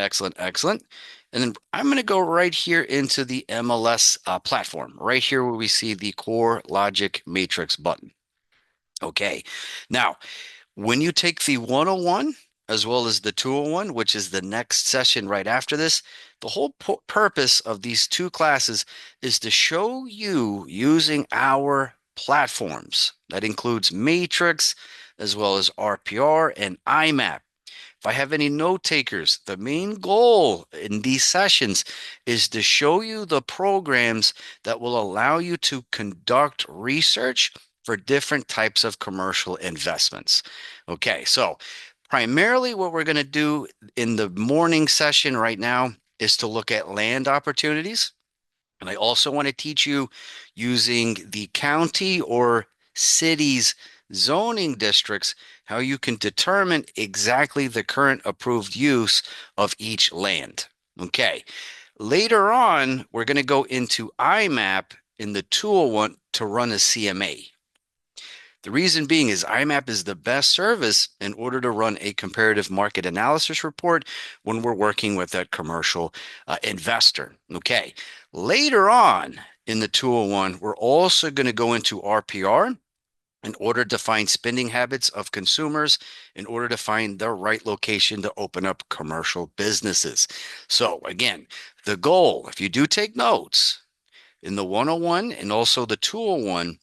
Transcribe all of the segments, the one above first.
Excellent, excellent. And then I'm going to go right here into the MLS platform, right here where we see the core logic matrix button. Okay. Now, when you take the 101 as well as the 201, which is the next session right after this, the whole purpose of these two classes is to show you using our platforms. That includes Matrix as well as RPR and IMAP. If I have any note takers, the main goal in these sessions is to show you the programs that will allow you to conduct research for different types of commercial investments. Okay, so primarily what we're going to do in the morning session right now is to look at land opportunities. And I also want to teach you using the county or city's zoning districts, how you can determine exactly the current approved use of each land. Okay. Later on, we're going to go into IMAP in the tool to run a CMA. The reason being is IMAP is the best service in order to run a comparative market analysis report when we're working with a commercial investor. Okay. Later on in the 201, we're also going to go into RPR in order to find spending habits of consumers, in order to find the right location to open up commercial businesses. So again, the goal, if you do take notes in the 101 and also the 201,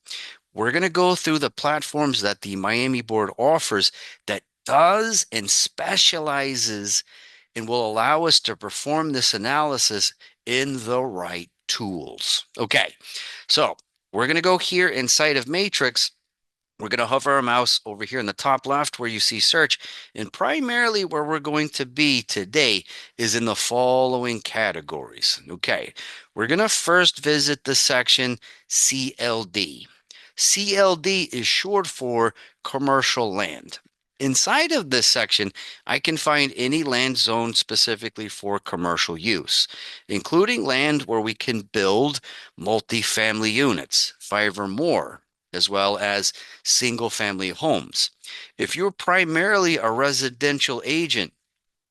we're going to go through the platforms that the Miami board offers that does and specializes and will allow us to perform this analysis in the right tools. Okay, so we're going to go here inside of Matrix. We're going to hover our mouse over here in the top left where you see search. And primarily where we're going to be today is in the following categories. Okay, we're going to first visit the section CLD. CLD is short for commercial land. Inside of this section, I can find any land zone specifically for commercial use, including land where we can build multifamily units, 5 or more, as well as single family homes. If you're primarily a residential agent,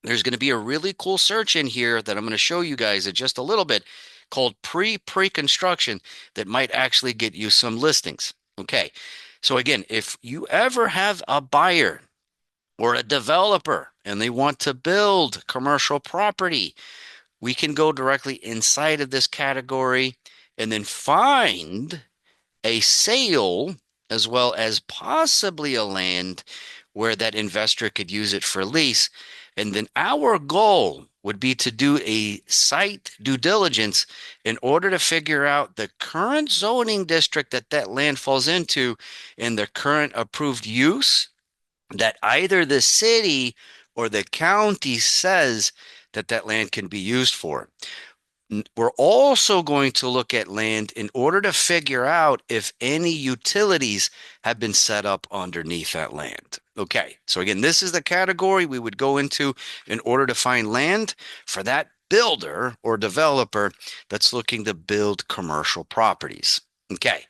there's going to be a really cool search in here that I'm going to show you guys in just a little bit called pre-construction that might actually get you some listings. Okay. So again, if you ever have a buyer or a developer and they want to build commercial property, we can go directly inside of this category and then find a sale as well as possibly a land where that investor could use it for lease. And then our goal would be to do a site due diligence in order to figure out the current zoning district that that land falls into and the current approved use that either the city or the county says that that land can be used for. We're also going to look at land in order to figure out if any utilities have been set up underneath that land. Okay, so again, this is the category we would go into in order to find land for that builder or developer that's looking to build commercial properties. Okay,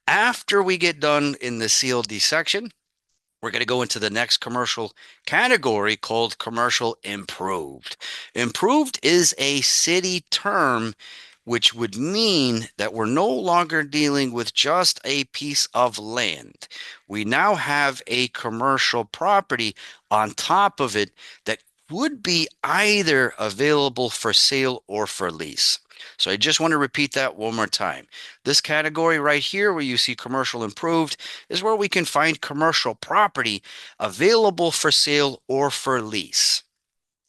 after we get done in the CLD section, we're going to go into the next commercial category called commercial improved. Improved is a city term, which would mean that we're no longer dealing with just a piece of land. We now have a commercial property on top of it that would be either available for sale or for lease. So I just want to repeat that one more time. This category right here where you see commercial improved is where we can find commercial property available for sale or for lease.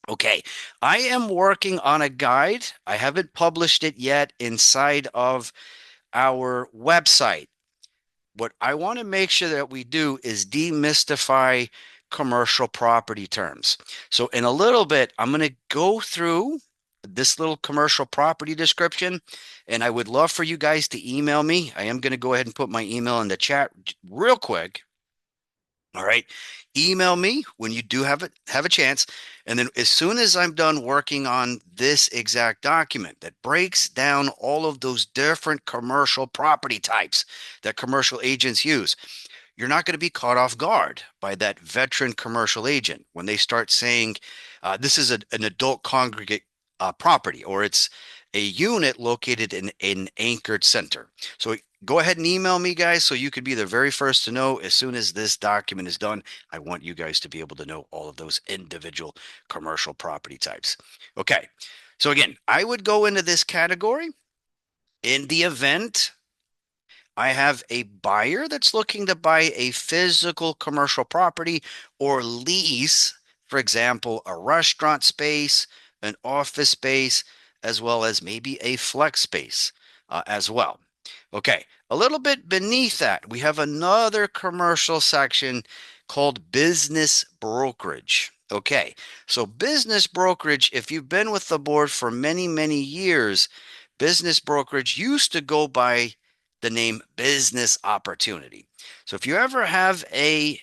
Okay, I am working on a guide. I haven't published it yet inside of our website. What I want to make sure that we do is demystify commercial property terms. So in a little bit, I'm going to go through this little commercial property description, and I would love for you guys to email me. I am going to go ahead and put my email in the chat real quick. All right. Email me when you do have a chance. And then as soon as I'm done working on this exact document that breaks down all of those different commercial property types that commercial agents use, you're not going to be caught off guard by that veteran commercial agent when they start saying This is an adult congregate property, or it's a unit located in an anchored center. So go ahead and email me, guys, so you could be the very first to know as soon as this document is done. I want you guys to be able to know all of those individual commercial property types. Okay. So again, I would go into this category in the event I have a buyer that's looking to buy a physical commercial property or lease, for example, a restaurant space, an office space, as well as maybe a flex space as well. Okay, a little bit beneath that, we have another commercial section called business brokerage. Okay, so business brokerage, if you've been with the board for many, many years, business brokerage used to go by the name business opportunity. So if you ever have a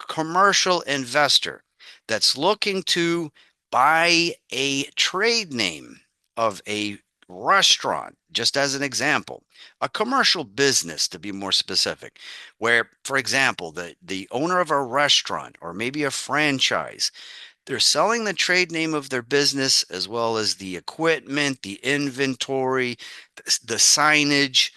commercial investor that's looking to buy a trade name of a restaurant, just as an example, a commercial business to be more specific, where, for example, the owner of a restaurant or maybe a franchise, they're selling the trade name of their business as well as the equipment, the inventory, the signage.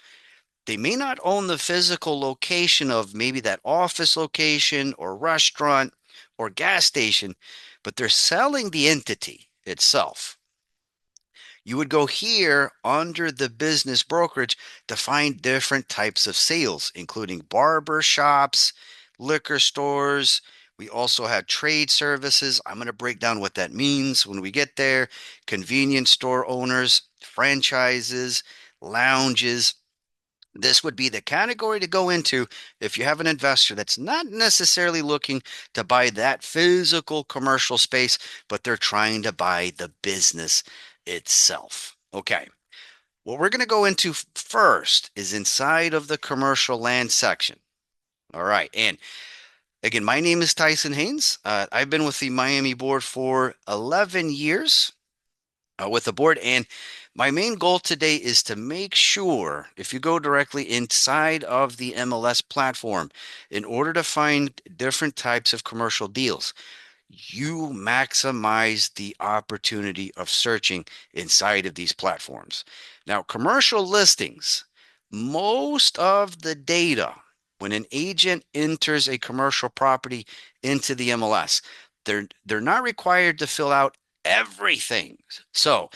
They may not own the physical location of maybe that office location or restaurant or gas station, but they're selling the entity itself. You would go here under the business brokerage to find different types of sales, including barber shops, liquor stores. We also have trade services. I'm going to break down what that means when we get there. Convenience store owners, franchises, lounges. This would be the category to go into if you have an investor that's not necessarily looking to buy that physical commercial space, but they're trying to buy the business itself. Okay. What we're going to go into first is inside of the commercial land section. All right. And again, my name is Tyson Haynes. I've been with the Miami board for 11 years with the board. And my main goal today is to make sure if you go directly inside of the MLS platform, in order to find different types of commercial deals, you maximize the opportunity of searching inside of these platforms. Now, commercial listings, most of the data, when an agent enters a commercial property into the MLS, they're not required to fill out everything. So,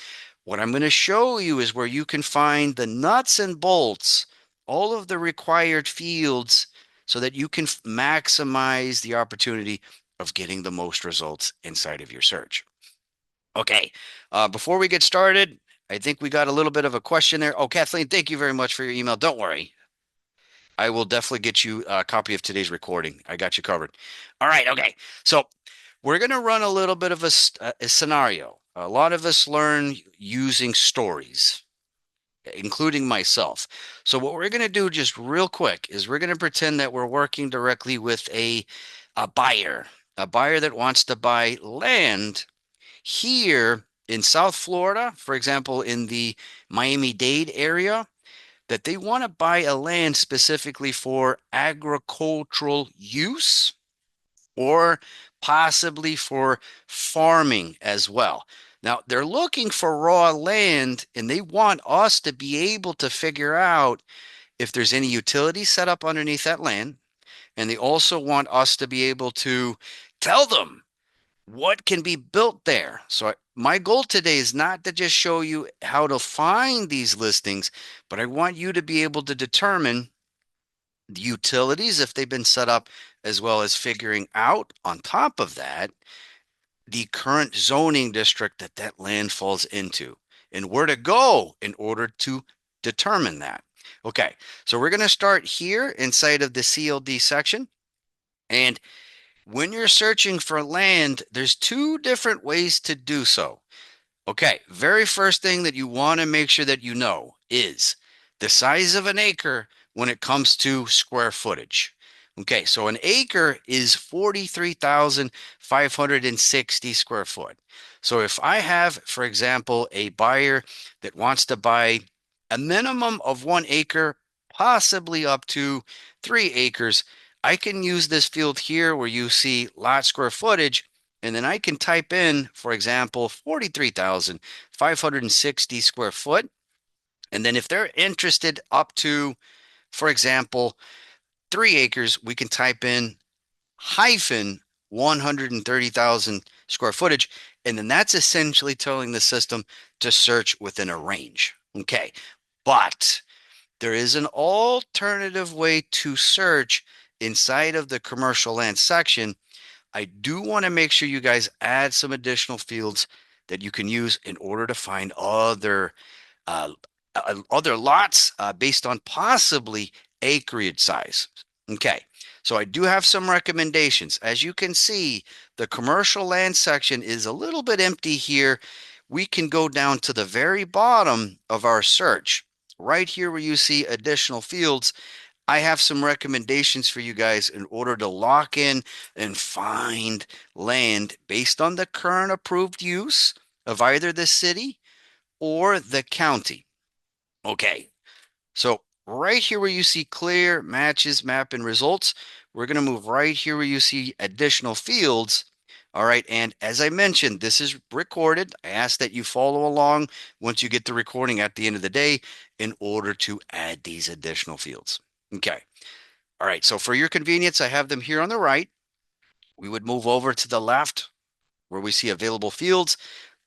what I'm going to show you is where you can find the nuts and bolts, all of the required fields, so that you can maximize the opportunity of getting the most results inside of your search. Okay, before we get started, I think we got a little bit of a question there. Oh, Kathleen, thank you very much for your email. Don't worry. I will definitely get you a copy of today's recording. I got you covered. All right, okay. So we're going to run a little bit of a scenario. A lot of us learn using stories, including myself. So what we're going to do just real quick is we're going to pretend that we're working directly with a buyer, a buyer that wants to buy land here in South Florida, for example, in the Miami-Dade area, that they want to buy a land specifically for agricultural use or possibly for farming as well. Now, they're looking for raw land and they want us to be able to figure out if there's any utilities set up underneath that land. And they also want us to be able to tell them what can be built there. So my goal today is not to just show you how to find these listings, but I want you to be able to determine the utilities if they've been set up, as well as figuring out on top of that the current zoning district that that land falls into and where to go in order to determine that. Okay, so we're going to start here inside of the CLD section. And when you're searching for land, there's two different ways to do so. Okay, very first thing that you want to make sure that you know is the size of an acre when it comes to square footage. Okay, so an acre is 43,560 square foot. So if I have, for example, a buyer that wants to buy a minimum of 1 acre, possibly up to 3 acres, I can use this field here where you see lot square footage And then I can type in, for example, 43,560 square foot. And then if they're interested up to, for example, 3 acres, we can type in hyphen 130,000 square footage. And then that's essentially telling the system to search within a range. Okay. But there is an alternative way to search inside of the commercial land section. I do want to make sure you guys add some additional fields that you can use in order to find uh, other lots based on possibly acreage size. Okay, so I do have some recommendations. As you can see, the commercial land section is a little bit empty here. We can go down to the very bottom of our search. Right here where you see additional fields, I have some recommendations for you guys in order to lock in and find land based on the current approved use of either the city or the county. Okay, so right here where you see clear matches, map, and results, we're going to move right here where you see additional fields. All right, and as I mentioned, this is recorded. I ask that you follow along once you get the recording at the end of the day in order to add these additional fields. Okay. All right, so for your convenience, I have them here on the right. We would move over to the left where we see available fields.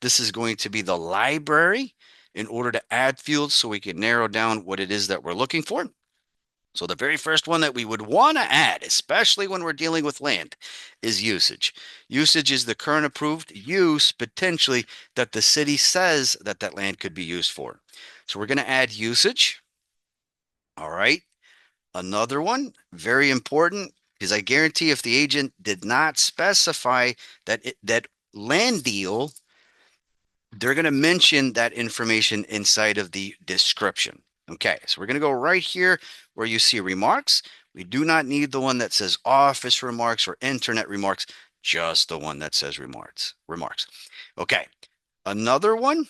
This is going to be the library in order to add fields so we can narrow down what it is that we're looking for. So the very first one that we would want to add, especially when we're dealing with land, is usage. Usage is the current approved use potentially that the city says that that land could be used for. So we're going to add usage. All right. Another one, very important, because I guarantee if the agent did not specify that land deal, they're going to mention that information inside of the description. Okay, so we're going to go right here where you see remarks. We do not need the one that says office remarks or internet remarks, just the one that says remarks. Remarks. Okay, another one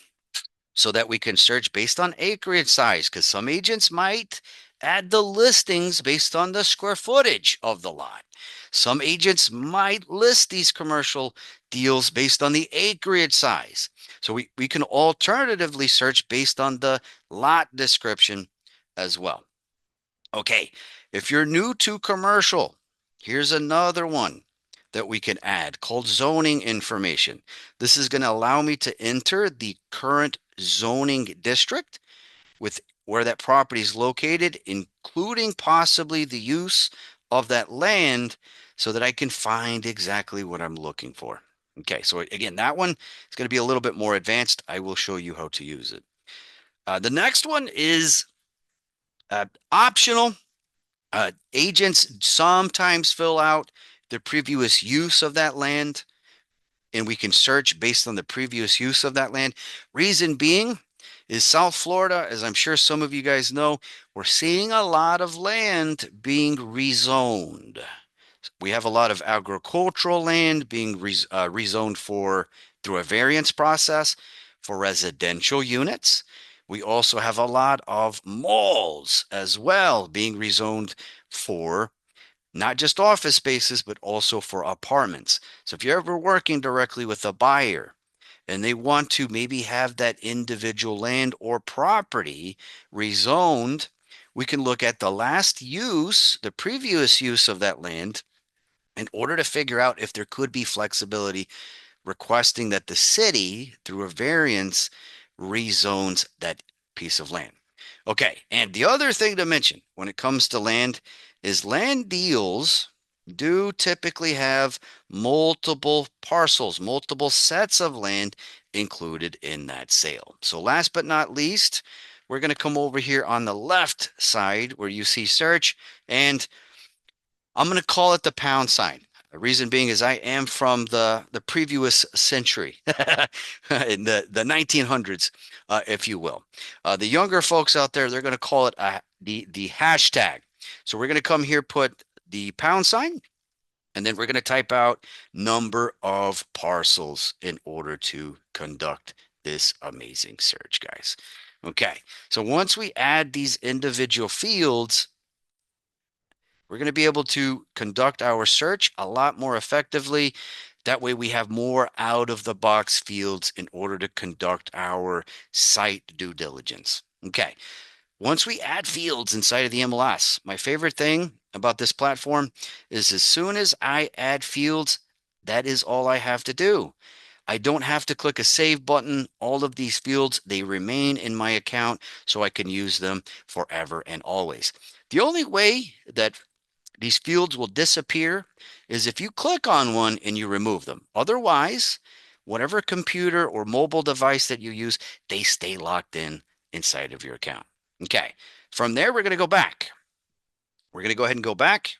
so that we can search based on acreage size, because some agents might add the listings based on the square footage of the lot. Some agents might list these commercial deals based on the acreage size. So we can alternatively search based on the lot description as well. Okay, if you're new to commercial, here's another one that we can add called zoning information. This is going to allow me to enter the current zoning district with where that property is located, including possibly the use of that land so that I can find exactly what I'm looking for. Okay, so again, that one is going to be a little bit more advanced. I will show you how to use it. The next one is optional. Agents sometimes fill out the previous use of that land, and we can search based on the previous use of that land. Reason being is South Florida, as I'm sure some of you guys know, we're seeing a lot of land being rezoned. We have a lot of agricultural land being rezoned for through a variance process for residential units. We also have a lot of malls as well being rezoned for not just office spaces, but also for apartments. So if you're ever working directly with a buyer and they want to maybe have that individual land or property rezoned, we can look at the last use, the previous use of that land in order to figure out if there could be flexibility requesting that the city, through a variance, rezones that piece of land. Okay, and the other thing to mention when it comes to land is land deals do typically have multiple parcels, multiple sets of land included in that sale. So last but not least, we're going to come over here on the left side where you see search, and I'm going to call it the pound sign. The reason being is I am from the previous century, in the 1900s, if you will. The younger folks out there, they're going to call it the hashtag. So we're going to come here, put the pound sign, and then we're going to type out number of parcels in order to conduct this amazing search, guys. Okay, so once we add these individual fields, we're going to be able to conduct our search a lot more effectively. That way we have more out of the box fields in order to conduct our site due diligence. Okay. Once we add fields inside of the MLS, my favorite thing about this platform is as soon as I add fields, that is all I have to do. I don't have to click a save button. All of these fields, they remain in my account so I can use them forever and always. The only way that these fields will disappear is if you click on one and you remove them. Otherwise, whatever computer or mobile device that you use, they stay locked in inside of your account. Okay. From there, we're going to go back. We're going to go ahead and go back.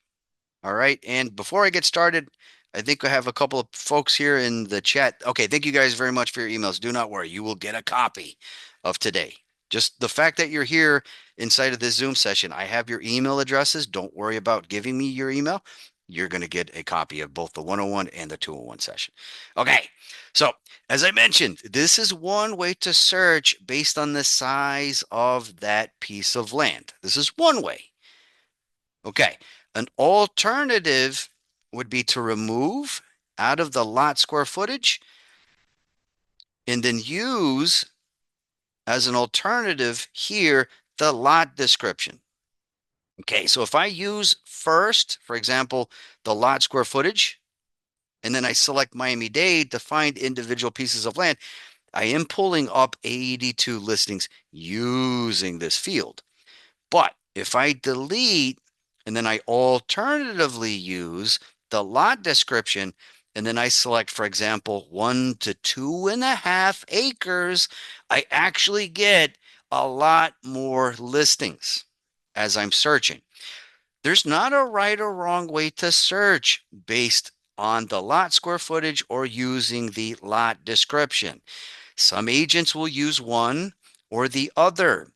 All right. And before I get started, I think I have a couple of folks here in the chat. Okay. Thank you guys very much for your emails. Do not worry. You will get a copy of today. Just the fact that you're here inside of this Zoom session, I have your email addresses. Don't worry about giving me your email. You're going to get a copy of both the 101 and the 201 session. Okay. So, as I mentioned, this is one way to search based on the size of that piece of land. This is one way. Okay. An alternative would be to remove out of the lot square footage and then use as an alternative here the lot description. Okay, so if I use first, for example, the lot square footage, and then I select Miami-Dade to find individual pieces of land, I am pulling up 82 listings using this field. But if I delete and then I alternatively use the lot description, and then I select, for example, 1 to 2.5 acres, I actually get a lot more listings as I'm searching. There's not a right or wrong way to search based on the lot square footage or using the lot description. Some agents will use one or the other.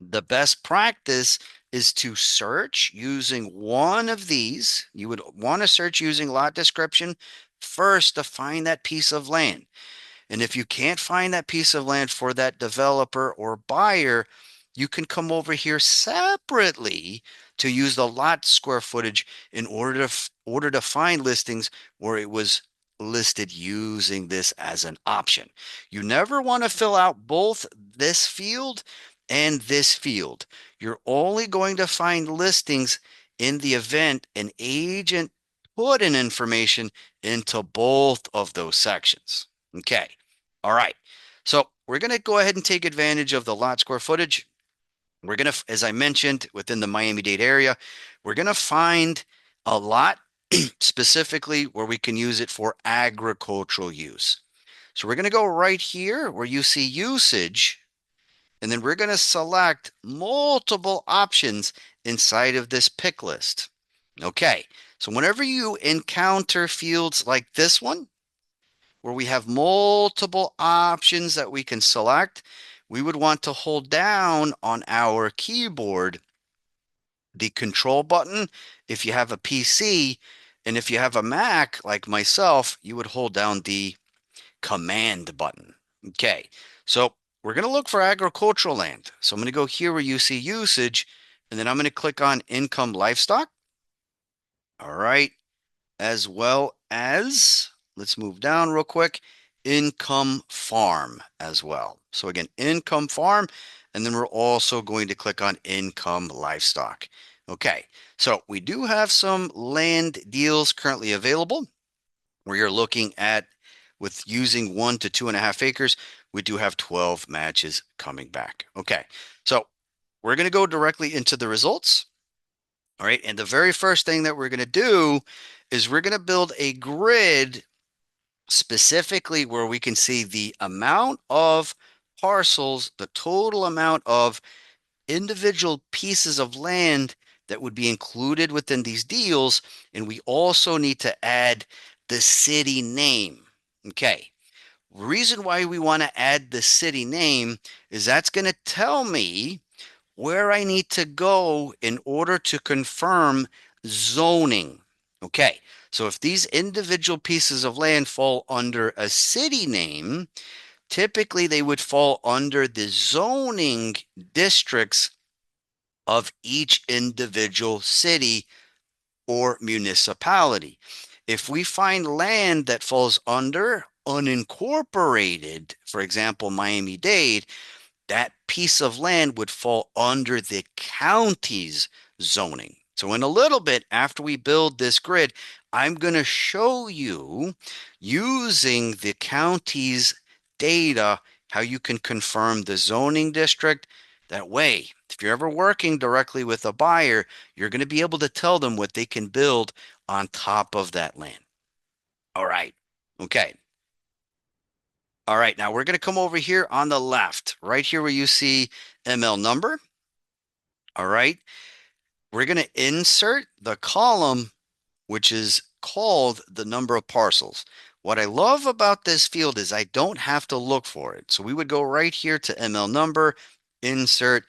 The best practice is to search using one of these. You would want to search using lot description first to find that piece of land. And if you can't find that piece of land for that developer or buyer, you can come over here separately to use the lot square footage in order to find listings where it was listed using this as an option. You never want to fill out both this field and this field. You're only going to find listings in the event an agent put in information into both of those sections. Okay. All right. So we're going to go ahead and take advantage of the lot square footage. We're going to, as I mentioned, within the Miami-Dade area, we're going to find a lot specifically where we can use it for agricultural use. So we're going to go right here where you see usage, and then we're going to select multiple options inside of this pick list. Okay. So whenever you encounter fields like this one, where we have multiple options that we can select, we would want to hold down on our keyboard the control button if you have a PC, and if you have a Mac like myself, you would hold down the command button. Okay, so we're going to look for agricultural land. So I'm going to go here where you see usage, and then I'm going to click on income livestock. All right, as well as, let's move down real quick, income farm as well. So again, income farm, and then we're also going to click on income livestock. Okay, so we do have some land deals currently available where you're looking at with using 1 to 2.5 acres. We do have 12 matches coming back. Okay, so we're going to go directly into the results. All right, and the very first thing that we're going to do is we're going to build a grid specifically where we can see the amount of parcels, the total amount of individual pieces of land that would be included within these deals. And we also need to add the city name. Okay. Reason why we want to add the city name is that's going to tell me where I need to go in order to confirm zoning. Okay, so if these individual pieces of land fall under a city name, typically they would fall under the zoning districts of each individual city or municipality. If we find land that falls under unincorporated, for example, Miami-Dade, that piece of land would fall under the county's zoning. So in a little bit, after we build this grid, I'm going to show you using the county's data how you can confirm the zoning district. That way, if you're ever working directly with a buyer, you're going to be able to tell them what they can build on top of that land. All right. Okay. All right. Now we're going to come over here on the left, right here where you see ML number. All right. We're going to insert the column, which is called the number of parcels. What I love about this field is I don't have to look for it. So we would go right here to ML number, insert,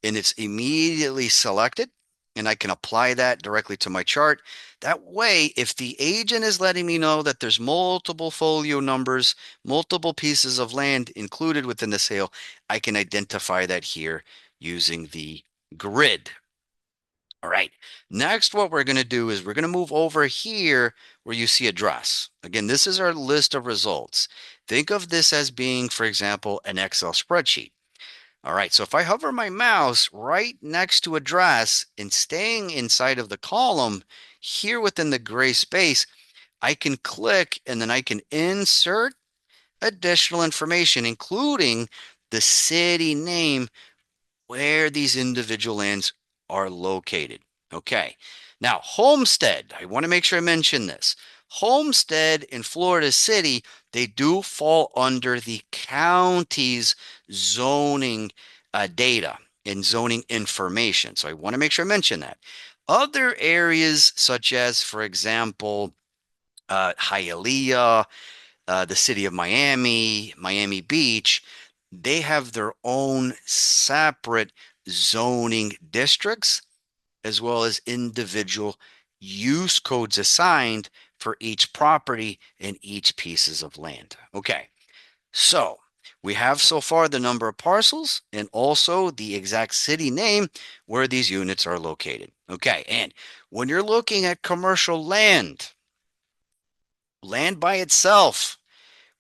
and it's immediately selected. And I can apply that directly to my chart. That way, if the agent is letting me know that there's multiple folio numbers, multiple pieces of land included within the sale, I can identify that here using the grid. All right. Next, what we're going to do is we're going to move over here where you see address. Again, this is our list of results. Think of this as being, for example, an Excel spreadsheet. All right, so if I hover my mouse right next to address and staying inside of the column here within the gray space, I can click and then I can insert additional information, including the city name where these individual lands are located. Okay. Now, Homestead, I want to make sure I mention this. Homestead in Florida City, they do fall under the county's zoning data and zoning information. So I want to make sure I mention that. Other areas, such as, for example, Hialeah, the city of Miami, Miami Beach, they have their own separate zoning districts as well as individual use codes assigned for each property and each pieces of land. Okay, so we have so far the number of parcels and also the exact city name where these units are located. Okay, and when you're looking at commercial land, land by itself,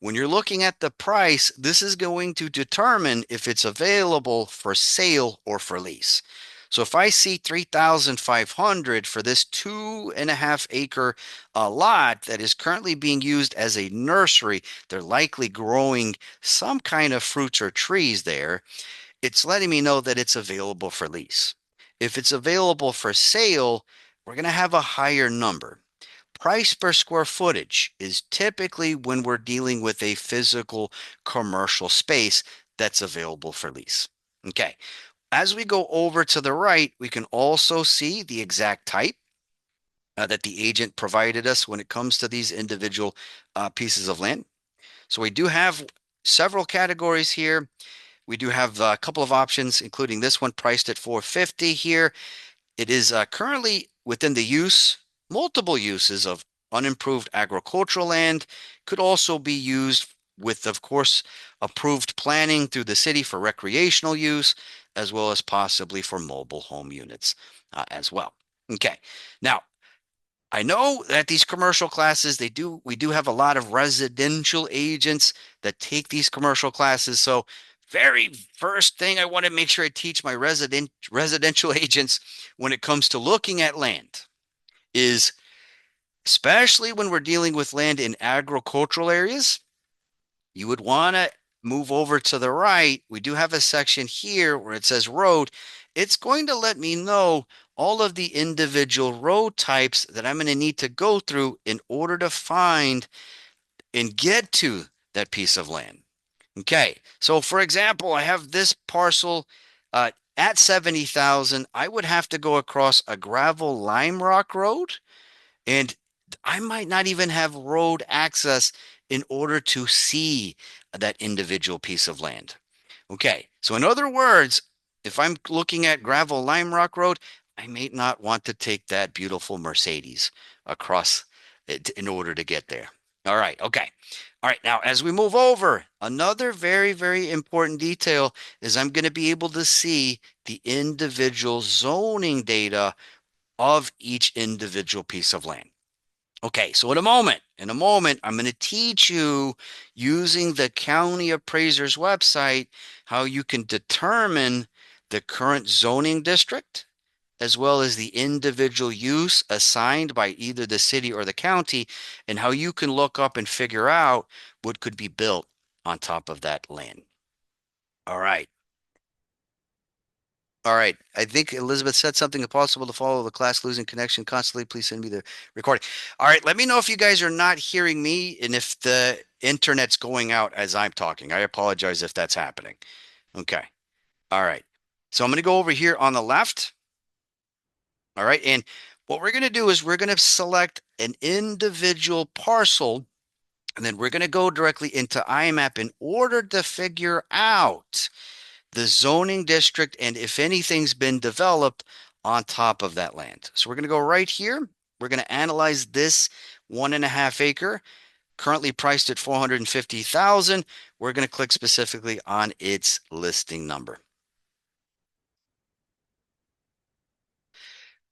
when you're looking at the price, this is going to determine if it's available for sale or for lease. So if I see 3,500 for this 2.5 acre lot that is currently being used as a nursery, they're likely growing some kind of fruits or trees there. It's letting me know that it's available for lease. If it's available for sale, we're going to have a higher number. Price per square footage is typically when we're dealing with a physical commercial space that's available for lease. Okay. As we go over to the right, we can also see the exact type that the agent provided us when it comes to these individual pieces of land. So we do have several categories here. We do have a couple of options, including this one priced at 450 here. It is currently within the multiple uses of unimproved agricultural land, could also be used with, of course, approved planning through the city for recreational use, as well as possibly for mobile home units as well. Okay, now I know that these commercial classes, we do have a lot of residential agents that take these commercial classes. So very first thing I want to make sure I teach my residential agents when it comes to looking at land is, especially when we're dealing with land in agricultural areas, you would want to move over to the right. We do have a section here where it says road. It's going to let me know all of the individual road types that I'm going to need to go through in order to find and get to that piece of land. Okay, so for example, I have this parcel at 70,000. I would have to go across a gravel lime rock road, and I might not even have road access in order to see that individual piece of land. Okay, so in other words, if I'm looking at gravel lime rock road, I may not want to take that beautiful Mercedes across it in order to get there. All right, okay. All right, now as we move over, another very, very important detail is I'm going to be able to see the individual zoning data of each individual piece of land. Okay, so in a moment, I'm going to teach you using the county appraiser's website how you can determine the current zoning district as well as the individual use assigned by either the city or the county, and how you can look up and figure out what could be built on top of that land. All right. All right. I think Elizabeth said something impossible to follow the class losing connection constantly. Please send me the recording. All right. Let me know if you guys are not hearing me and if the internet's going out as I'm talking. I apologize if that's happening. Okay. All right. So I'm going to go over here on the left. All right. And what we're going to do is we're going to select an individual parcel, and then we're going to go directly into IMAP in order to figure out the zoning district and if anything's been developed on top of that land. So we're going to go right here. We're going to analyze this 1.5 acre, currently priced at 450,000. We're going to click specifically on its listing number.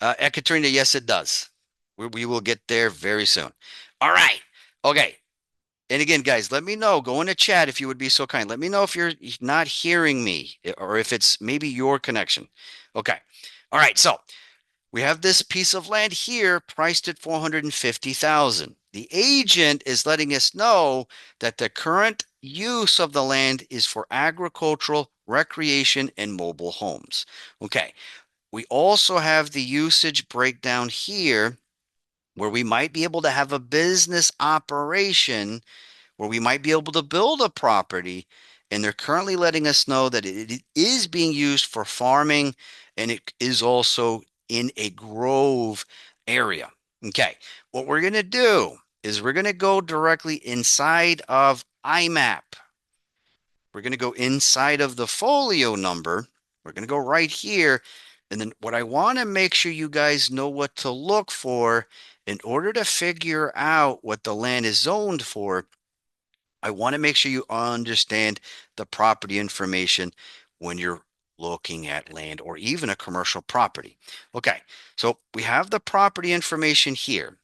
Ekaterina, yes, it does. We will get there very soon. All right. Okay. And again, guys, let me know. Go in the chat if you would be so kind. Let me know if you're not hearing me or if it's maybe your connection. Okay. All right. So we have this piece of land here priced at 450,000. The agent is letting us know that the current use of the land is for agricultural, recreation, and mobile homes. Okay. We also have the usage breakdown here where we might be able to have a business operation where we might be able to build a property, and they're currently letting us know that it is being used for farming and it is also in a grove area. Okay, what we're going to do is we're going to go directly inside of IMAP. We're going to go inside of the folio number. We're going to go right here. And then what I want to make sure you guys know what to look for in order to figure out what the land is zoned for. I want to make sure you understand the property information when you're looking at land or even a commercial property. Okay, so we have the property information here.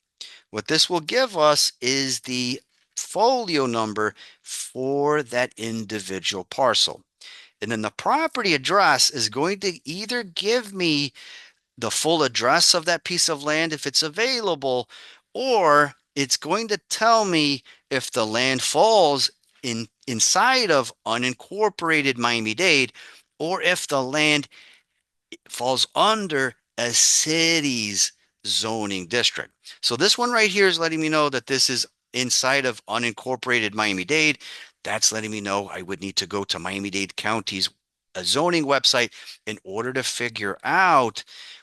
What this will give us is the folio number for that individual parcel. And then the property address is going to either give me the full address of that piece of land if it's available, or it's going to tell me if the land falls inside of unincorporated Miami-Dade, or if the land falls under a city's zoning district. So this one right here is letting me know that this is inside of unincorporated Miami-Dade. That's letting me know I would need to go to Miami-Dade County's zoning website in order to figure out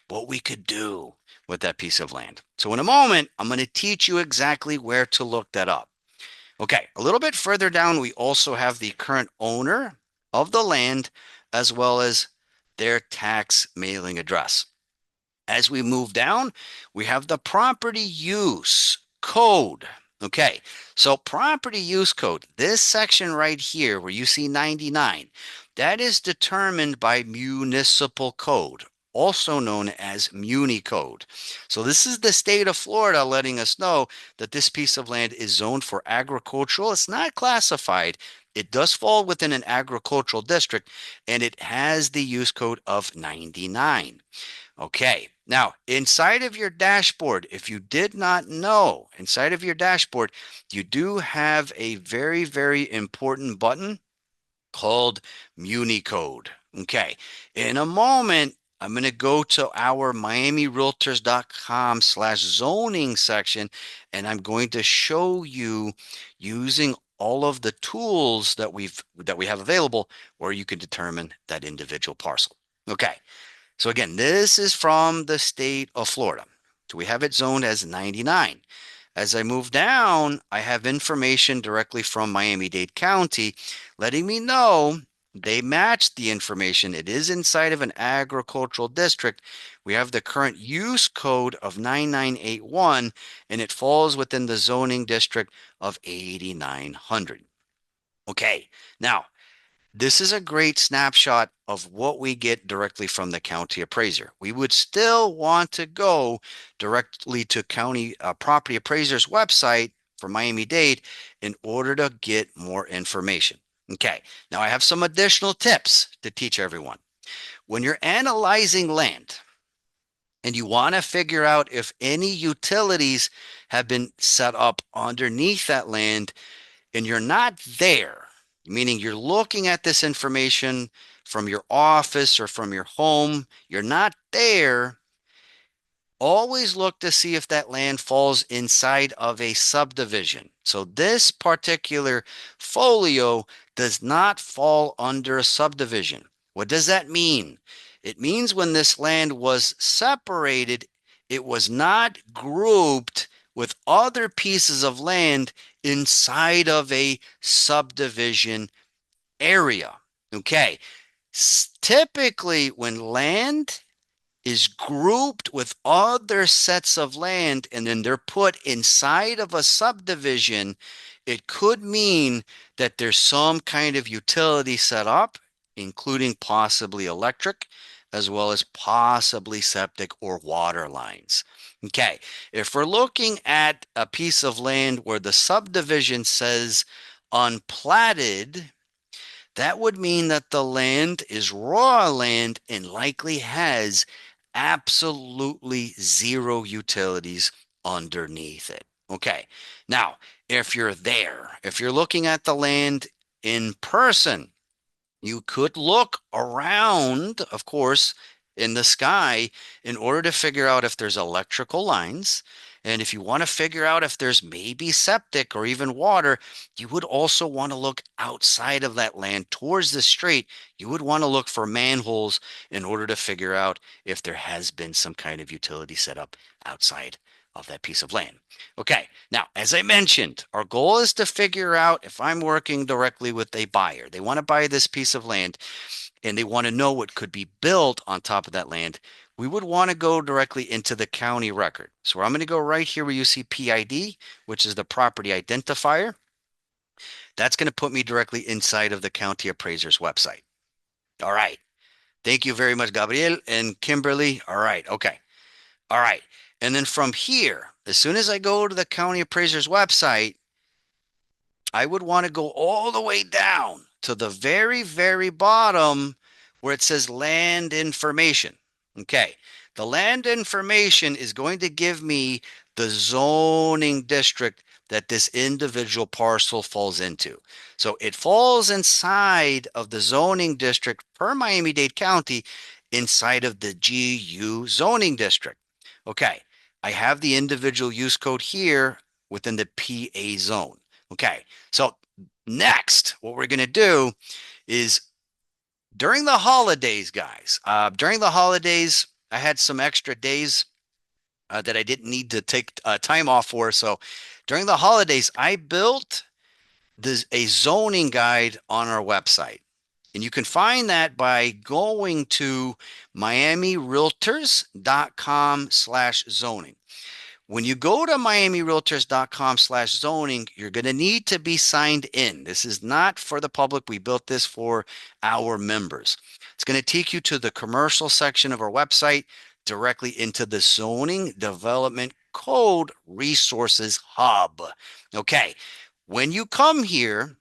what we could do with that piece of land. So in a moment, I'm going to teach you exactly where to look that up. Okay, a little bit further down, we also have the current owner of the land as well as their tax mailing address. As we move down, we have the property use code. Okay, so property use code, this section right here where you see 99, that is determined by municipal code, also known as Muni code. So this is the state of Florida letting us know that this piece of land is zoned for agricultural. It's not classified. It does fall within an agricultural district, and it has the use code of 99. Okay, now inside of your dashboard, if you did not know, inside of your dashboard, you do have a very, very important button called Muni Code. Okay, in a moment, I'm going to go to our miamirealtors.com/zoning section, and I'm going to show you using all of the tools that we have available where you can determine that individual parcel. Okay. So again, this is from the state of Florida. So we have it zoned as 99. As I move down, I have information directly from Miami-Dade County letting me know they matched the information. It is inside of an agricultural district. We have the current use code of 9981, and it falls within the zoning district of 8900. Okay, now This is a great snapshot of what we get directly from the county appraiser. We would still want to go directly to county property appraiser's website for Miami-Dade in order to get more information. Okay, now I have some additional tips to teach everyone. When you're analyzing land and you want to figure out if any utilities have been set up underneath that land and you're not there, meaning you're looking at this information from your office or from your home, you're not there, always look to see if that land falls inside of a subdivision. So this particular folio does not fall under a subdivision. What does that mean? It means when this land was separated, it was not grouped with other pieces of land inside of a subdivision area. Okay. Typically, when land is grouped with other sets of land and then they're put inside of a subdivision, it could mean that there's some kind of utility set up, including possibly electric, as well as possibly septic or water lines. Okay, if we're looking at a piece of land where the subdivision says unplatted, that would mean that the land is raw land and likely has absolutely zero utilities underneath it. Okay. Now, if you're there, if you're looking at the land in person, you could look around, of course, in the sky in order to figure out if there's electrical lines. And if you want to figure out if there's maybe septic or even water, you would also want to look outside of that land towards the street. You would want to look for manholes in order to figure out if there has been some kind of utility set up outside of that piece of land. Okay, now, as I mentioned, our goal is to figure out if I'm working directly with a buyer. They want to buy this piece of land and they want to know what could be built on top of that land. We would want to go directly into the county record. So I'm going to go right here where you see PID, which is the property identifier. That's going to put me directly inside of the county appraiser's website. All right. Thank you very much, Gabriel and Kimberly. All right. Okay. All right. And then from here, as soon as I go to the county appraiser's website, I would want to go all the way down to the very, very bottom where it says land information. Okay. The land information is going to give me the zoning district that this individual parcel falls into. So it falls inside of the zoning district per Miami-Dade County inside of the GU zoning district. Okay. I have the individual use code here within the PA zone. Okay. So next, what we're going to do is during the holidays, guys, during the holidays, I had some extra days that I didn't need to take time off for. So during the holidays, I built a zoning guide on our website. And you can find that by going to miamirealtors.com/zoning. When you go to miamirealtors.com/zoning, you're going to need to be signed in. This is not for the public. We built this for our members. It's going to take you to the commercial section of our website directly into the Zoning Development Code Resources Hub. Okay. When you come here,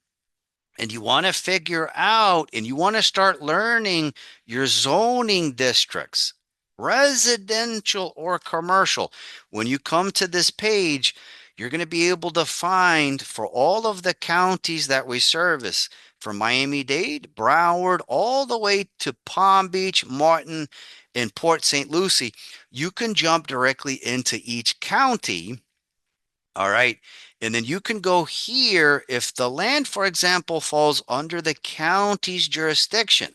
and you want to figure out and you want to start learning your zoning districts, residential or commercial, when you come to this page, you're going to be able to find for all of the counties that we service, from Miami-Dade, Broward, all the way to Palm Beach, Martin, and Port St. Lucie. You can jump directly into each county. All right. And then you can go here if the land, for example, falls under the county's jurisdiction.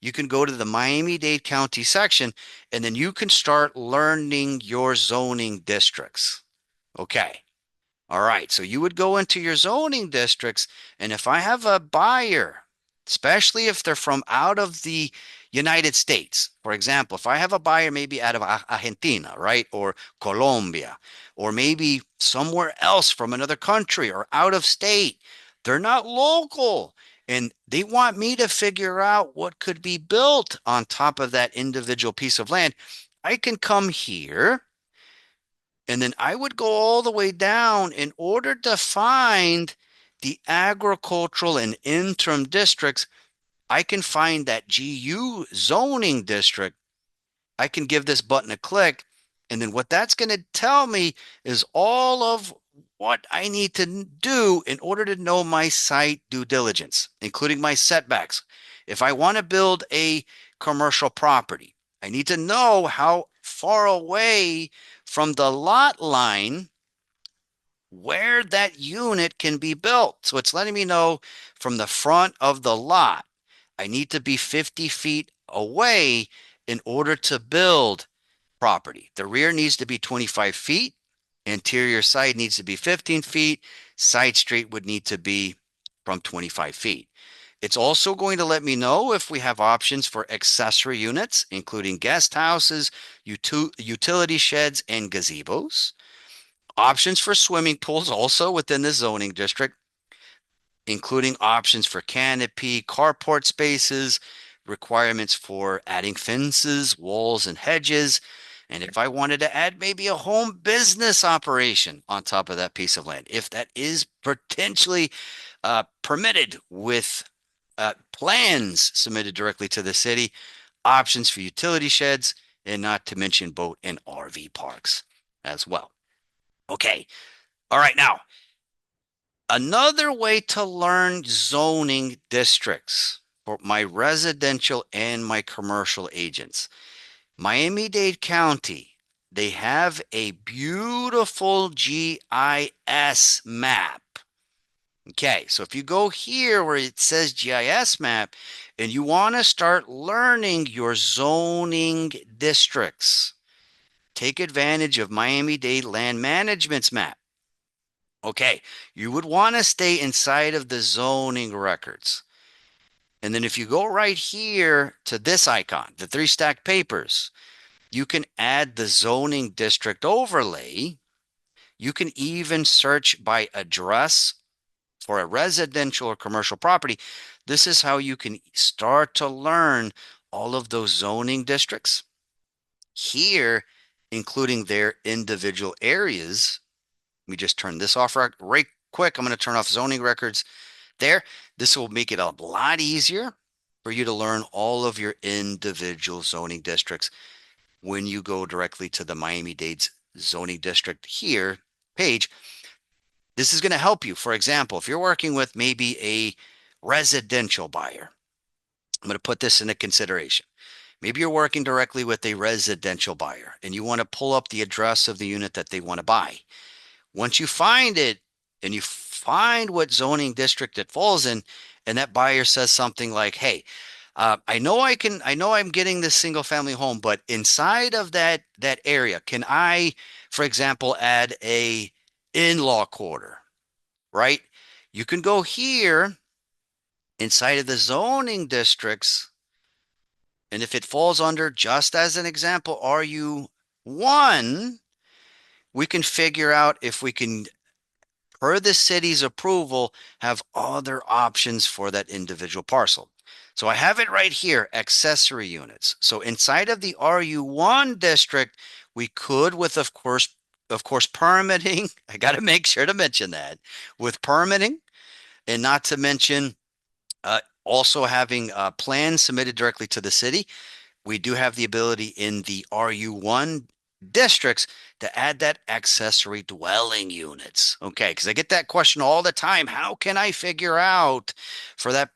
You can go to the Miami-Dade County section and then you can start learning your zoning districts. Okay. All right. So you would go into your zoning districts. And if I have a buyer, especially if they're from out of the United States, for example, if I have a buyer maybe out of Argentina, right, or Colombia, or maybe somewhere else from another country or out of state, they're not local. And they want me to figure out what could be built on top of that individual piece of land. I can come here and then I would go all the way down in order to find the agricultural and interim districts. I can find that GU zoning district. I can give this button a click. And then what that's going to tell me is all of what I need to do in order to know my site due diligence, including my setbacks. If I want to build a commercial property, I need to know how far away from the lot line where that unit can be built. So it's letting me know from the front of the lot, I need to be 50 feet away in order to build property. The rear needs to be 25 feet. Interior side needs to be 15 feet. Side street would need to be from 25 feet. It's also going to let me know if we have options for accessory units, including guest houses, utility sheds, and gazebos. Options for swimming pools also within the zoning district, including options for canopy, carport spaces, requirements for adding fences, walls, and hedges. And if I wanted to add maybe a home business operation on top of that piece of land, if that is potentially permitted with plans submitted directly to the city, options for utility sheds, and not to mention boat and RV parks as well. Okay. All right. Now, another way to learn zoning districts for my residential and my commercial agents. Miami-Dade County, they have a beautiful GIS map. Okay, so if you go here where it says GIS map and you want to start learning your zoning districts, take advantage of Miami-Dade Land Management's map. Okay, you would want to stay inside of the zoning records. And then if you go right here to this icon, the three stacked papers, you can add the zoning district overlay. You can even search by address for a residential or commercial property. This is how you can start to learn all of those zoning districts here, including their individual areas. Let me just turn this off right quick. I'm going to turn off zoning records there. This will make it a lot easier for you to learn all of your individual zoning districts when you go directly to the Miami-Dade's zoning district here page. This is going to help you. For example, if you're working with maybe a residential buyer, I'm going to put this into consideration. Maybe you're working directly with a residential buyer and you want to pull up the address of the unit that they want to buy. Once you find it and you find what zoning district it falls in, and that buyer says something like, "Hey, I know I'm getting this single family home, but inside of that area, can I, for example, add a in-law quarter?" Right? You can go here inside of the zoning districts, and if it falls under, just as an example, RU1, we can figure out if we can, per the city's approval, have other options for that individual parcel. So I have it right here, accessory units. So inside of the RU1 district, we could, with of course, permitting. I got to make sure to mention that with permitting, and not to mention also having plans submitted directly to the city. We do have the ability in the RU1 districts to add that accessory dwelling units. Okay, because I get that question all the time. How can I figure out for that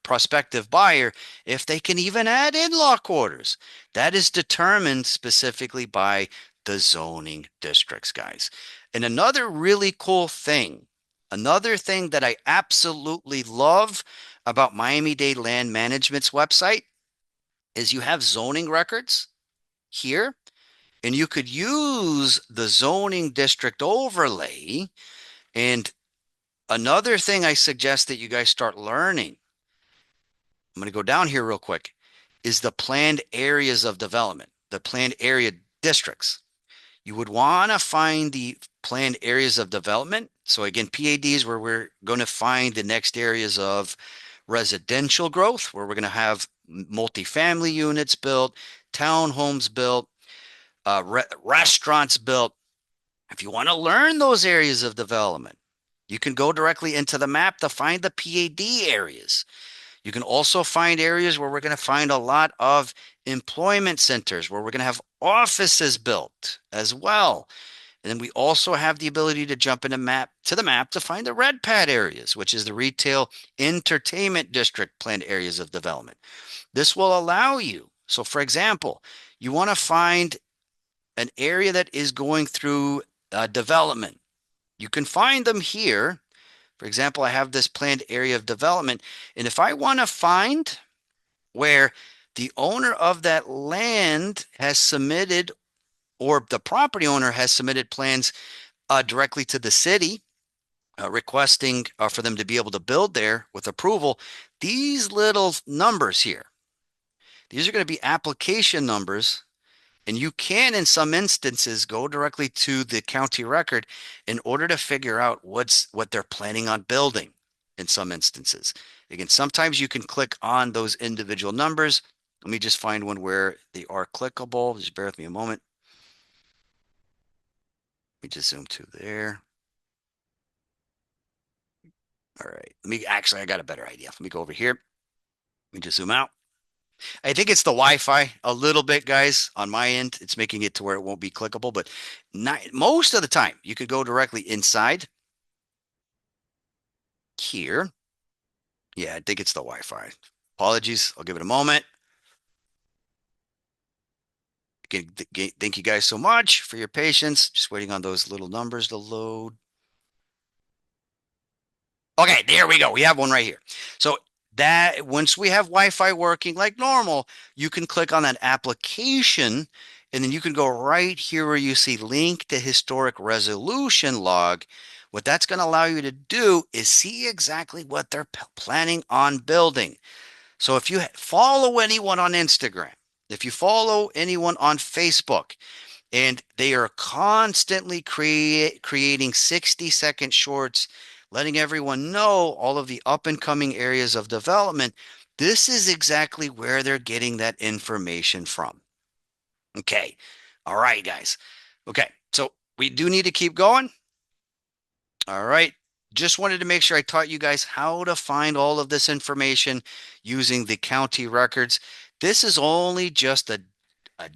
prospective buyer if they can even add in-law quarters? That is determined specifically by the zoning districts, guys. And another thing that I absolutely love about Miami-Dade Land Management's website is you have zoning records here, and you could use the zoning district overlay. And another thing I suggest that you guys start learning, I'm going to go down here real quick, is the planned areas of development, the planned area districts. You would want to find the planned areas of development. So again, PAD is where we're going to find the next areas of residential growth, where we're going to have multifamily units built, townhomes built, restaurants built. If you want to learn those areas of development, you can go directly into the map to find the PAD areas. You can also find areas where we're going to find a lot of employment centers, where we're going to have offices built as well. And then we also have the ability to jump in the map to find the red pad areas, which is the retail entertainment district planned areas of development. This will allow you. So for example, you want to find an area that is going through development. You can find them here. For example, I have this planned area of development. And if I want to find where the owner of that land has submitted, or the property owner has submitted plans directly to the city, requesting for them to be able to build there with approval, these little numbers here, these are going to be application numbers. And you can, in some instances, go directly to the county record in order to figure out what they're planning on building in some instances. Again, sometimes you can click on those individual numbers. Let me just find one where they are clickable. Just bear with me a moment. Let me just zoom to there. All right. I got a better idea. Let me go over here. Let me just zoom out. I think it's the Wi-Fi a little bit, guys. On my end, it's making it to where it won't be clickable, but not most of the time you could go directly inside here. Yeah, I think it's the Wi-Fi. Apologies. I'll give it a moment. Again, thank you guys so much for your patience. Just waiting on those little numbers to load. Okay, there we go. We have one right here. So that once we have Wi-Fi working like normal, you can click on that application, and then you can go right here where you see link to historic resolution log. What that's going to allow you to do is see exactly what they're planning on building. So if you follow anyone on Instagram, if you follow anyone on Facebook, and they are constantly creating 60-second shorts, letting everyone know all of the up and coming areas of development, this is exactly where they're getting that information from. Okay. All right, guys. Okay. So we do need to keep going. All right. Just wanted to make sure I taught you guys how to find all of this information using the county records. This is only just a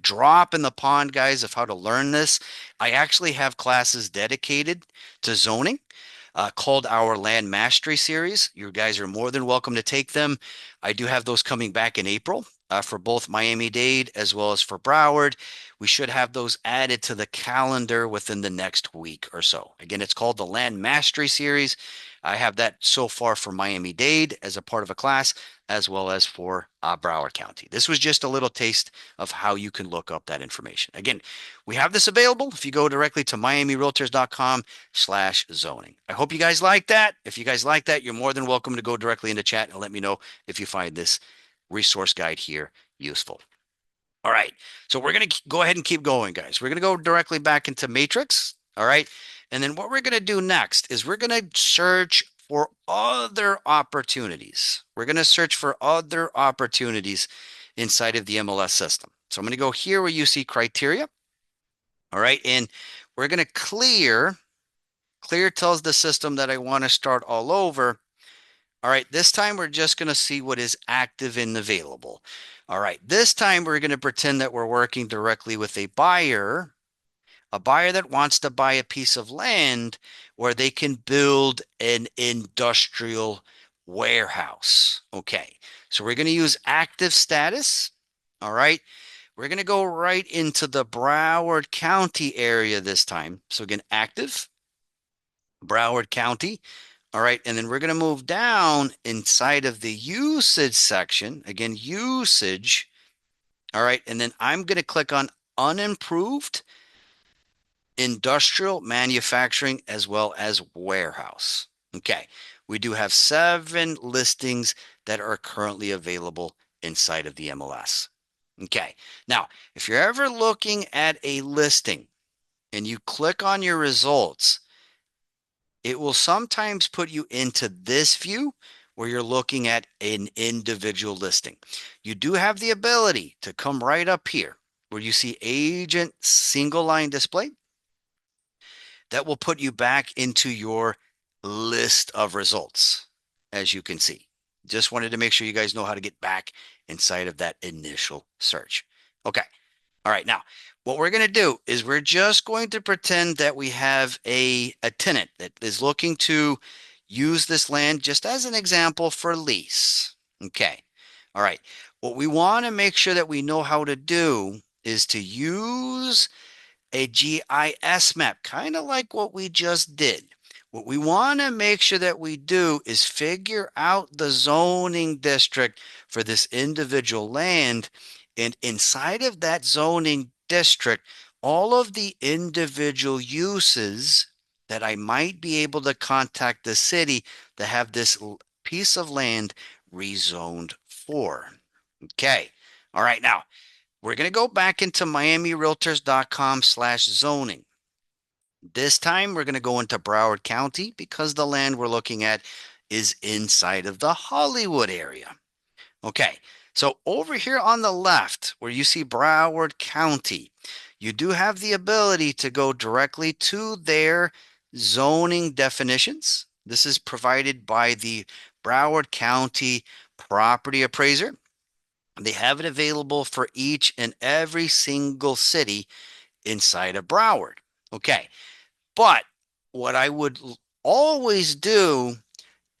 drop in the pond, guys, of how to learn this. I actually have classes dedicated to zoning called our Land Mastery Series. You guys are more than welcome to take them. I do have those coming back in April for both Miami-Dade as well as for Broward. We should have those added to the calendar within the next week or so. Again, it's called the Land Mastery Series. I have that so far for Miami-Dade as a part of a class, as well as for Broward County. This was just a little taste of how you can look up that information. Again, we have this available if you go directly to miamirealtors.com/zoning. I hope you guys like that. If you guys like that, you're more than welcome to go directly into chat and let me know if you find this resource guide here useful. All right. So we're going to go ahead and keep going, guys. We're going to go directly back into Matrix. All right. And then what we're going to do next is we're going to search for other opportunities. We're going to search for other opportunities inside of the MLS system. So I'm going to go here where you see criteria. All right. And we're going to clear. Clear tells the system that I want to start all over. All right, this time we're just going to see what is active and available. All right, this time we're going to pretend that we're working directly with a buyer that wants to buy a piece of land where they can build an industrial warehouse. Okay, so we're going to use active status. All right, we're going to go right into the Broward County area this time. So again, active, Broward County. All right, and then we're going to move down inside of the usage section. Again, usage. All right, and then I'm going to click on unimproved, industrial, manufacturing, as well as warehouse. Okay, we do have 7 listings that are currently available inside of the MLS. Okay, now, if you're ever looking at a listing and you click on your results, it will sometimes put you into this view where you're looking at an individual listing. You do have the ability to come right up here where you see agent single line display. That will put you back into your list of results, as you can see. Just wanted to make sure you guys know how to get back inside of that initial search. Okay. All right. Now, what we're going to do is we're just going to pretend that we have a tenant that is looking to use this land just as an example for lease. Okay. All right. What we want to make sure that we know how to do is to use a GIS map, kind of like what we just did. What we want to make sure that we do is figure out the zoning district for this individual land. And inside of that zoning district, all of the individual uses that I might be able to contact the city to have this piece of land rezoned for. Okay. All right. Now, we're going to go back into miamirealtors.com/zoning. This time we're going to go into Broward County because the land we're looking at is inside of the Hollywood area. Okay, so over here on the left where you see Broward County, you do have the ability to go directly to their zoning definitions. This is provided by the Broward County property appraiser. They have it available for each and every single city inside of Broward. Okay. But what I would always do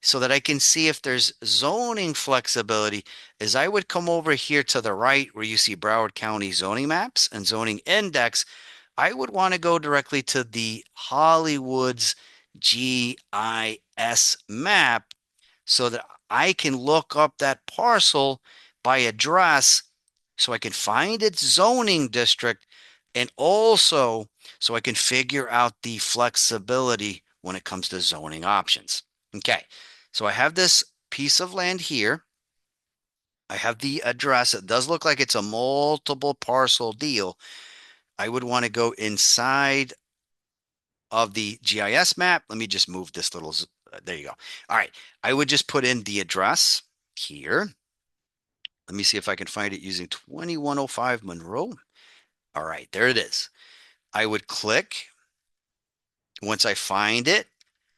so that I can see if there's zoning flexibility is I would come over here to the right where you see Broward County zoning maps and zoning index. I would want to go directly to the Hollywood's GIS map so that I can look up that parcel by address so I can find its zoning district and also so I can figure out the flexibility when it comes to zoning options. Okay, so I have this piece of land here. I have the address. It does look like it's a multiple parcel deal. I would want to go inside of the GIS map. Let me just move this little, there you go. All right, I would just put in the address here. Let me see if I can find it using 2105 Monroe. All right, there it is. I would click. Once I find it,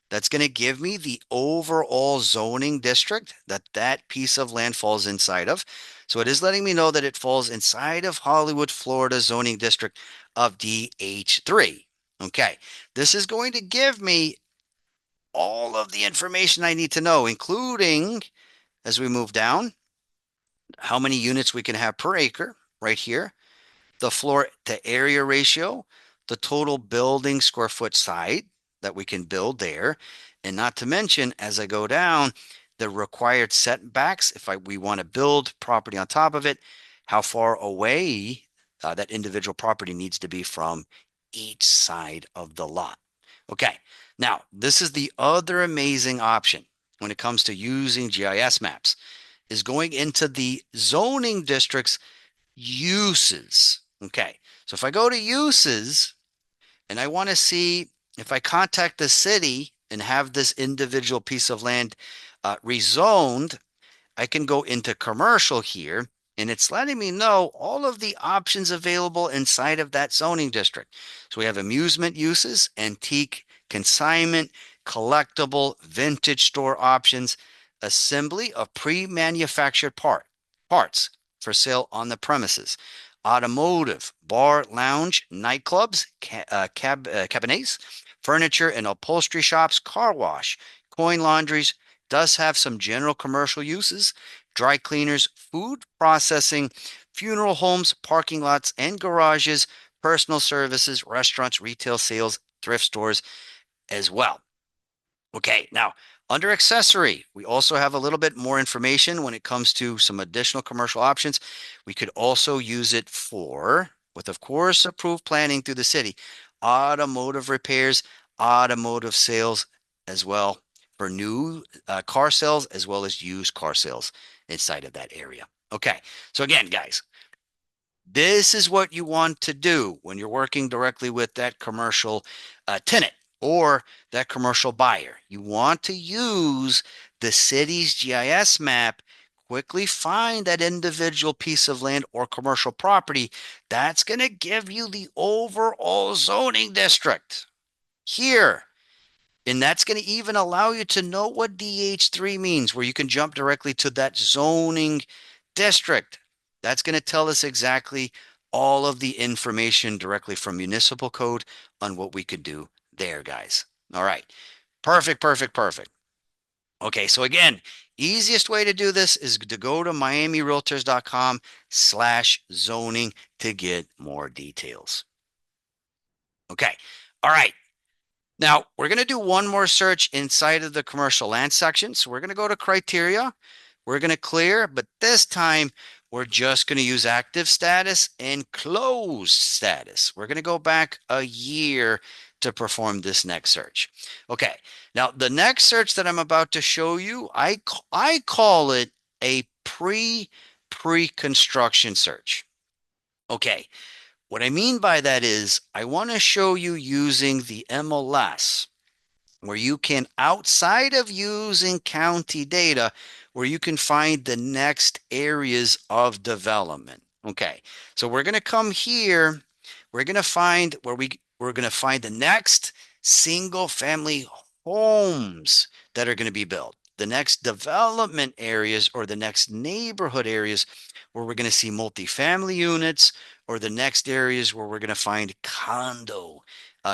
that's going to give me the overall zoning district that that piece of land falls inside of. So it is letting me know that it falls inside of Hollywood, Florida zoning district of DH3. Okay, this is going to give me all of the information I need to know, including, as we move down, how many units we can have per acre right here, the floor to area ratio, the total building square foot site that we can build there, and not to mention, as I go down, the required setbacks, if we want to build property on top of it, how far away that individual property needs to be from each side of the lot. Okay, now this is the other amazing option when it comes to using GIS maps, is going into the zoning districts uses. Okay, so if I go to uses and I want to see if I contact the city and have this individual piece of land rezoned, I can go into commercial here and it's letting me know all of the options available inside of that zoning district. So we have amusement uses, antique, consignment, collectible, vintage store options, assembly of pre-manufactured parts for sale on the premises, automotive, bar, lounge, nightclubs, cabinets, furniture and upholstery shops, car wash, coin laundries, does have some general commercial uses, dry cleaners, food processing, funeral homes, parking lots and garages, personal services, restaurants, retail sales, thrift stores as well. Okay, now under accessory, we also have a little bit more information when it comes to some additional commercial options. We could also use it for, with of course approved planning through the city, automotive repairs, automotive sales as well for new car sales as well as used car sales inside of that area. Okay, so again, guys, this is what you want to do when you're working directly with that commercial tenant or that commercial buyer. You want to use the city's GIS map, quickly find that individual piece of land or commercial property. That's going to give you the overall zoning district here. And that's going to even allow you to know what DH3 means, where you can jump directly to that zoning district. That's going to tell us exactly all of the information directly from municipal code on what we could do there, guys. All right. Perfect, perfect, perfect. Okay, so again, easiest way to do this is to go to miamirealtors.com/zoning to get more details. Okay. All right. Now, we're going to do one more search inside of the commercial land section. So we're going to go to criteria. We're going to clear, but this time we're just going to use active status and closed status. We're going to go back a year to perform this next search. Okay. Now, the next search that I'm about to show you, I call it a pre-construction search. Okay. What I mean by that is I want to show you using the MLS where you can, outside of using county data, where you can find the next areas of development. Okay, so we're going to come here. We're going to find where we're going to find the next single family homes that are going to be built, the next development areas or the next neighborhood areas where we're going to see multifamily units, or the next areas where we're going to find condo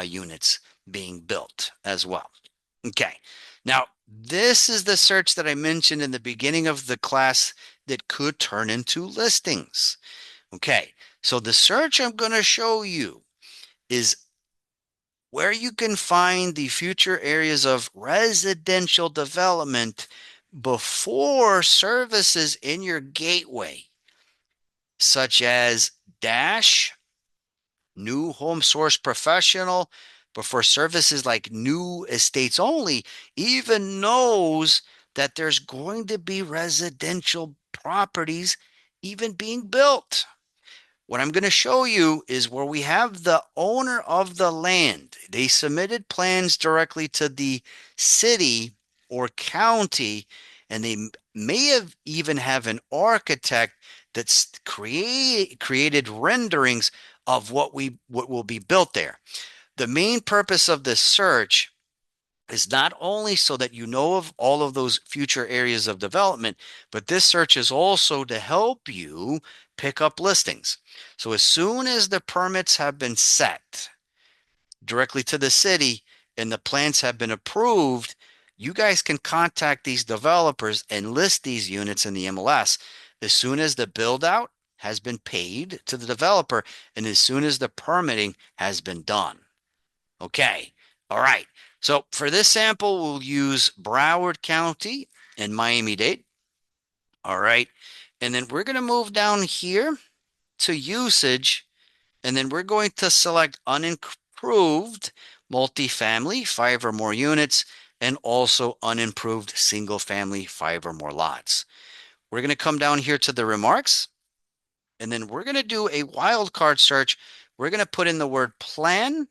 units being built as well. Okay. Now, this is the search that I mentioned in the beginning of the class that could turn into listings. Okay. So the search I'm going to show you is where you can find the future areas of residential development before services in your gateway, such as Dash, New Home Source Professional, before services like New Estates Only even knows that there's going to be residential properties even being built. What I'm going to show you is where we have the owner of the land. They submitted plans directly to the city or county, and they may have even have an architect that's created renderings of what will be built there. The main purpose of this search is not only so that you know of all of those future areas of development, but this search is also to help you pick up listings. So as soon as the permits have been set directly to the city and the plans have been approved, you guys can contact these developers and list these units in the MLS as soon as the build out has been paid to the developer and as soon as the permitting has been done. Okay. All right. So for this sample, we'll use Broward County and Miami-Dade. All right. And then we're going to move down here to usage. And then we're going to select unimproved multifamily, 5 or more units, and also unimproved single family, 5 or more lots. We're going to come down here to the remarks. And then we're going to do a wildcard search. We're going to put in the word plan.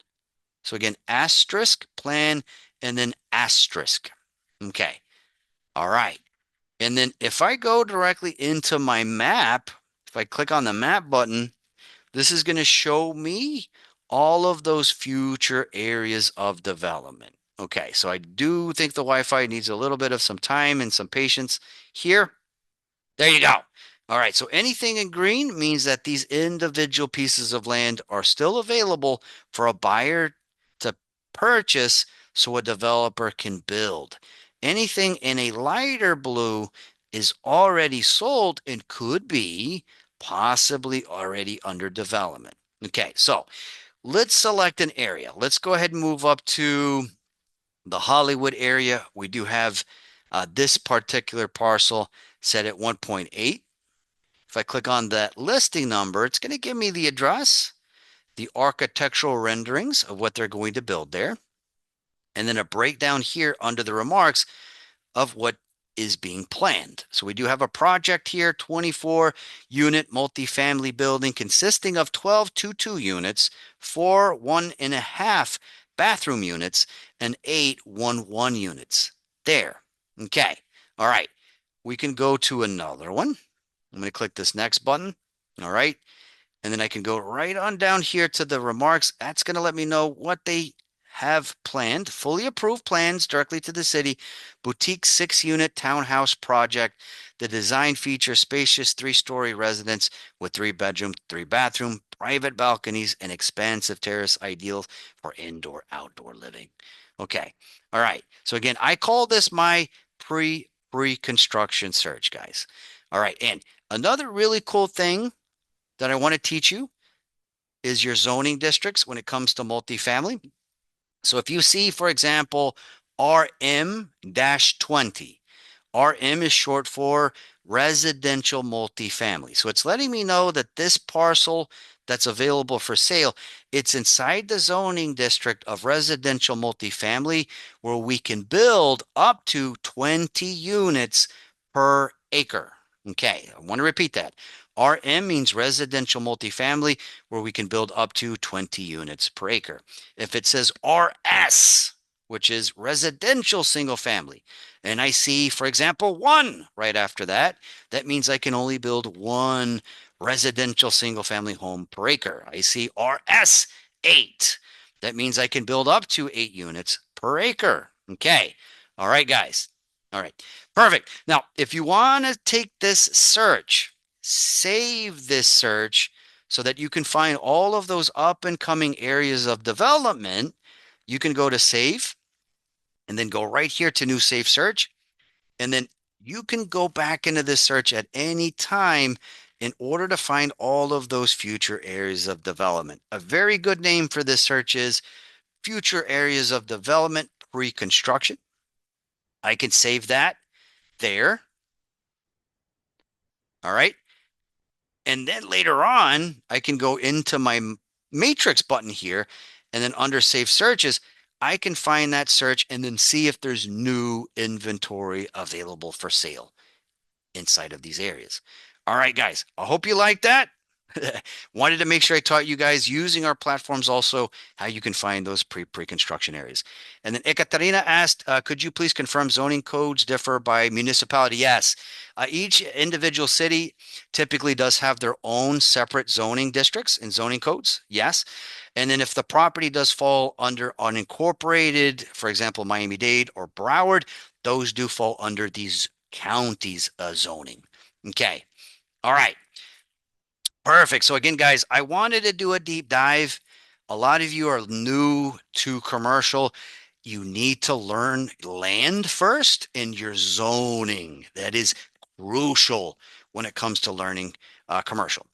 So again, asterisk, plan, and then asterisk. Okay. All right. And then if I go directly into my map, if I click on the map button, this is going to show me all of those future areas of development. Okay. So I do think the Wi-Fi needs a little bit of some time and some patience here. There you go. All right. So anything in green means that these individual pieces of land are still available for a buyer to purchase so a developer can build. Anything in a lighter blue is already sold and could be possibly already under development. Okay. So let's select an area. Let's go ahead and move up to the Hollywood area. We do have this particular parcel set at 1.8. If I click on that listing number, it's going to give me the address, the architectural renderings of what they're going to build there, and then a breakdown here under the remarks of what is being planned. So we do have a project here, 24 unit multifamily building consisting of 12 2-2 units, 4 1.5 bathroom units, and 8 1-1 units. There. Okay. All right. We can go to another one. I'm going to click this next button. All right. And then I can go right on down here to the remarks. That's going to let me know what they have planned, fully approved plans directly to the city. Boutique 6-unit townhouse project. The design features spacious 3-story residence with 3 bedroom, 3 bathroom, private balconies, and expansive terrace, ideal for indoor outdoor living. Okay. All right. So again, I call this my pre-construction search, guys. All right. And another really cool thing that I want to teach you is your zoning districts when it comes to multifamily. So if you see, for example, RM-20, RM is short for residential multifamily. So it's letting me know that this parcel that's available for sale, it's inside the zoning district of residential multifamily where we can build up to 20 units per acre. Okay, I want to repeat that. RM means residential multifamily where we can build up to 20 units per acre. If it says RS, which is residential single family, and I see, for example, 1 right after that, that means I can only build 1 residential single family home per acre. I see RS 8. That means I can build up to 8 units per acre. Okay. All right, guys. All right. Perfect. Now, if you want to take this search, save this search so that you can find all of those up and coming areas of development, you can go to save and then go right here to new save search. And then you can go back into this search at any time in order to find all of those future areas of development. A very good name for this search is future areas of development pre-construction. I can save that there. All right. And then later on, I can go into my matrix button here, and then under save searches, I can find that search and then see if there's new inventory available for sale inside of these areas. All right, guys, I hope you like that. Wanted to make sure I taught you guys using our platforms also how you can find those pre-construction areas. And then Ekaterina asked, could you please confirm zoning codes differ by municipality? Yes. Each individual city typically does have their own separate zoning districts and zoning codes. Yes. And then if the property does fall under unincorporated, for example, Miami-Dade or Broward, those do fall under these counties zoning. Okay. All right. Perfect. So again, guys, I wanted to do a deep dive. A lot of you are new to commercial. You need to learn land first in your zoning. That is crucial when it comes to learning commercial.